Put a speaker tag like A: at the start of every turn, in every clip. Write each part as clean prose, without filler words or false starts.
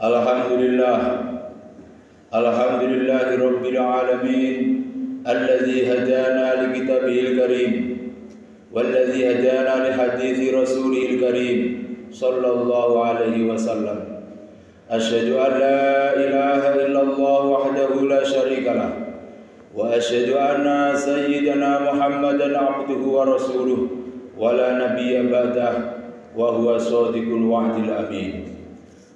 A: Alhamdulillah, alhamdulillahi rabbil alamin, alladzi hadana li kitabihil karim, walladzi hadana li hadithi rasulihil karim, sallallahu alaihi wasallam. Asyhadu an la ilaha illallah wahdahu la syarikalah, wa asyhadu anna sayyidana Muhammadan abduhu wa rasuluh, wa la nabiyya ba'dah, wa huwa shadiqul wa'dil amin.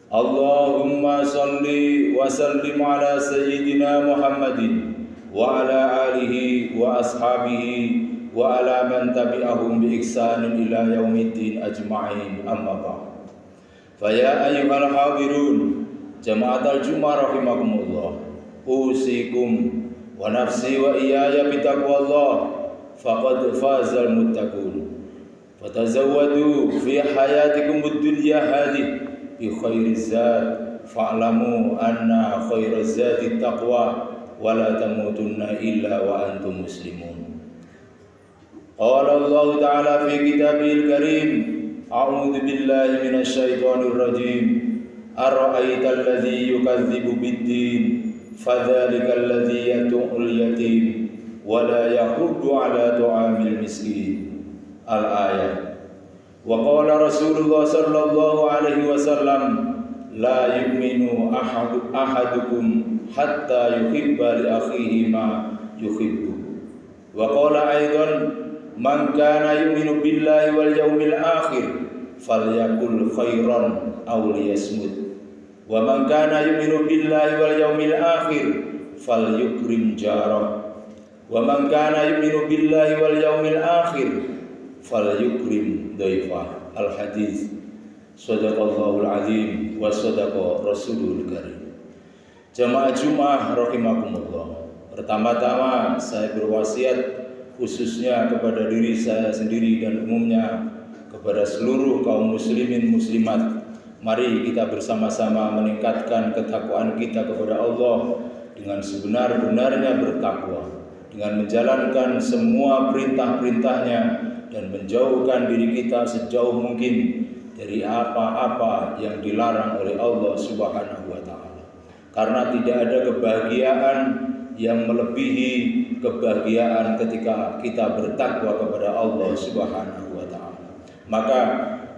A: Allahumma salli wa sallim ala sayyidina Muhammadin wa ala alihi wa ashabihi wa ala man tabi'ahum bi ihsanin ila yaumiddin ajma'in, amma ba'd. Fa ya ayyuhal hadirun jama'atal Jummah rahimakumullah, usikum wa nafsi wa iyaya bi taqwallah, faqad fazal muttaqun. Fatazawwadu fi hayatikum ad-dunya hadhihi bi khairiz zad, fa'lamu anna khairaz zadi taqwa, wa la tamutunna illa wa antum muslimun. Qala Allah ta'ala fi kitabihil karim, a'udzu billahi minasy syaithanir rajim. Ara'aital ladzi yukadzibu bid-din, fadzalikal ladzi yad'ul yatim wa la yahuddu 'ala ta'amil miskin. Al-ayat. Wa qala Rasulullah sallallahu alaihi wasallam, la yu'minu ahadukum hatta yuhibba li akhihi ma yuhibbu. Wa qala aidan, man kana yu'minu billahi wal yawmil akhir falyakul khairan aw liyasmut. Wa man kana yu'minu billahi wal yawmil akhir falyukrim jarah. Wa man kana yu'minu billahi wal yawmil akhir falyukrim dhaifah. Al-hadis. Shadaqallahul azim wa shadaqa rasulul karim. Jamaah Jummah rahimakumullah, pertama-tama saya berwasiat khususnya kepada diri saya sendiri dan umumnya kepada seluruh kaum muslimin muslimat, mari kita bersama-sama meningkatkan ketakwaan kita kepada Allah dengan sebenar-benarnya bertakwa, dengan menjalankan semua perintah-perintahnya dan menjauhkan diri kita sejauh mungkin dari apa-apa yang dilarang oleh Allah Subhanahu wa taala. Karena tidak ada kebahagiaan yang melebihi kebahagiaan ketika kita bertakwa kepada Allah Subhanahu wa taala. Maka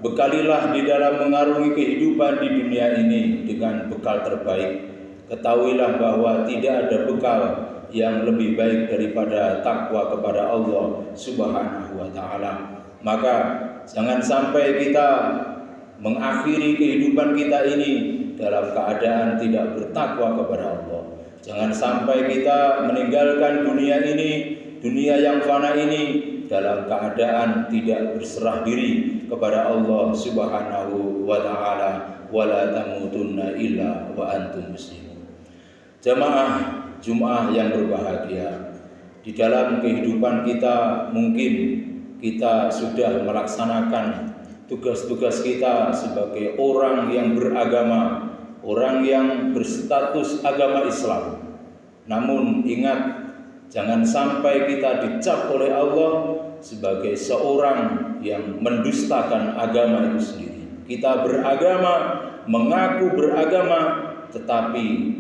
A: bekalilah di dalam mengarungi kehidupan di dunia ini dengan bekal terbaik. Ketahuilah bahwa tidak ada bekal yang lebih baik daripada takwa kepada Allah Subhanahu wa taala. Maka jangan sampai kita mengakhiri kehidupan kita ini dalam keadaan tidak bertakwa kepada Allah. Jangan sampai kita meninggalkan dunia ini, dunia yang fana ini, dalam keadaan tidak berserah diri kepada Allah Subhanahu wa taala. Wala tamutunna illa wa antum muslimun. Jamaah Jummah yang berbahagia, di dalam kehidupan kita mungkin kita sudah melaksanakan tugas-tugas kita sebagai orang yang beragama, orang yang berstatus agama Islam. Namun ingat, jangan sampai kita dicap oleh Allah sebagai seorang yang mendustakan agama itu sendiri. Kita beragama, mengaku beragama, tetapi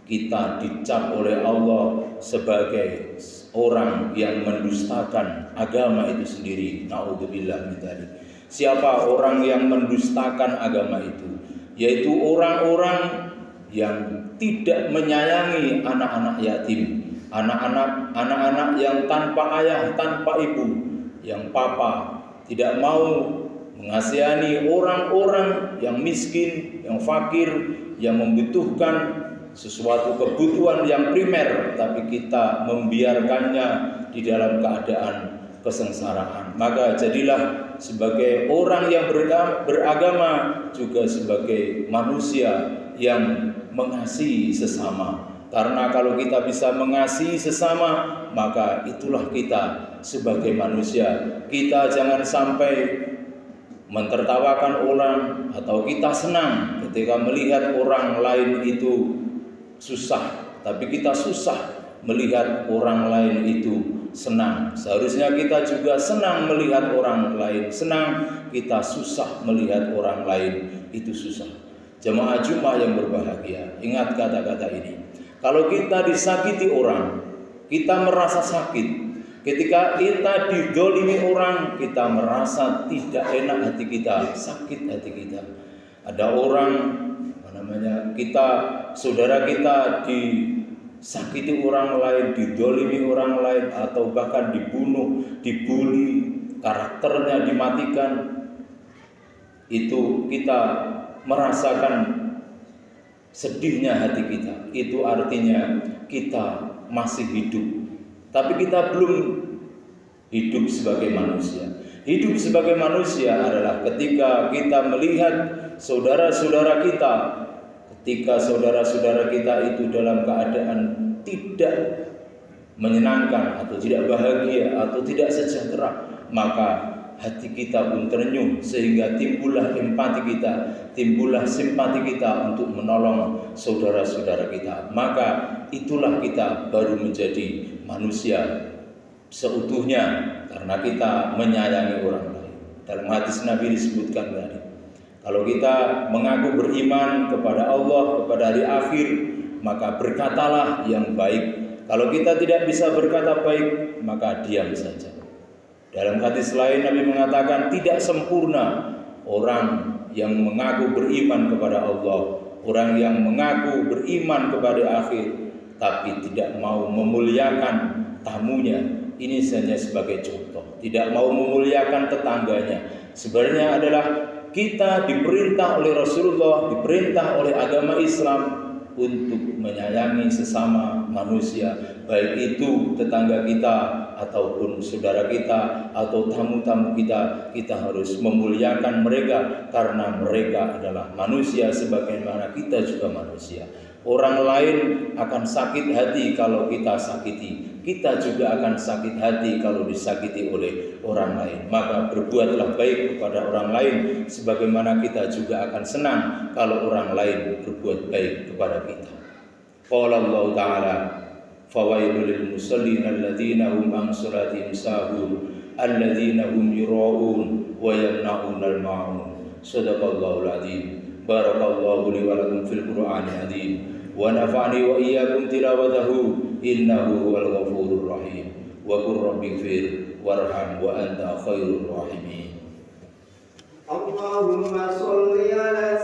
A: kita dicap oleh Allah sebagai orang yang mendustakan agama itu sendiri. Na'udzubillah min dzalik. Siapa orang yang mendustakan agama itu? Yaitu orang-orang yang tidak menyayangi anak-anak yatim, anak-anak yang tanpa ayah, tanpa ibu, yang papa tidak mau mengasihani orang-orang yang miskin, yang fakir, yang membutuhkan sesuatu kebutuhan yang primer, tapi kita membiarkannya di dalam keadaan kesengsaraan. Maka jadilah sebagai orang yang beragama juga sebagai manusia yang mengasihi sesama. Karena kalau kita bisa mengasihi sesama, maka itulah kita sebagai manusia. Kita jangan sampai mentertawakan orang atau kita senang ketika melihat orang lain itu susah, tapi kita susah melihat orang lain itu senang. Seharusnya kita juga senang melihat orang lain senang, kita susah melihat orang lain itu susah. Jemaah Jumat yang berbahagia, ingat kata-kata ini. Kalau kita disakiti orang, kita merasa sakit. Ketika kita didolimi orang, kita merasa tidak enak hati kita, sakit hati kita. Ada orang, saudara kita disakiti orang lain, didolimi orang lain, atau bahkan dibunuh, dibuli, karakternya dimatikan. Itu kita merasakan sedihnya hati kita. Itu artinya kita masih hidup, tapi kita belum hidup sebagai manusia. Hidup sebagai manusia adalah ketika kita melihat saudara-saudara kita, ketika saudara-saudara kita itu dalam keadaan tidak menyenangkan, atau tidak bahagia, atau tidak sejahtera, maka hati kita pun terenyuh, sehingga timbullah empati kita, timbullah simpati kita untuk menolong saudara-saudara kita. Maka itulah kita baru menjadi manusia seutuhnya, karena kita menyayangi orang lain. Dalam hadis Nabi disebutkan tadi, kalau kita mengaku beriman kepada Allah, kepada hari akhir, maka berkatalah yang baik. Kalau kita tidak bisa berkata baik, maka diam saja. Dalam hadis lain Nabi mengatakan tidak sempurna orang yang mengaku beriman kepada Allah, orang yang mengaku beriman kepada akhir, tapi tidak mau memuliakan tamunya. Ini hanya sebagai contoh, tidak mau memuliakan tetangganya. Sebenarnya adalah kita diperintah oleh Rasulullah, diperintah oleh agama Islam untuk menyayangi sesama manusia, baik itu tetangga kita ataupun saudara kita atau tamu-tamu kita. Kita harus memuliakan mereka karena mereka adalah manusia sebagaimana kita juga manusia. Orang lain akan sakit hati kalau kita sakiti, kita juga akan sakit hati kalau disakiti oleh orang lain. Maka berbuatlah baik kepada orang lain sebagaimana kita juga akan senang kalau orang lain berbuat baik kepada kita. Qala Allah Ta'ala, fawailul lil musallin alladzina hum an salatihim sahun alladzina hum yura'un wa yamna'unal ma'un. Shadaqallahul adzim. Barakallahu li wa lakum fil Qur'anil adzim. Wa nafa'ani wa iyyakum tilawatahu innahu huwal ghafurur rahim. Wa qur rabbighfir warham wa anta khairur rahimin. Allahumma sholli ala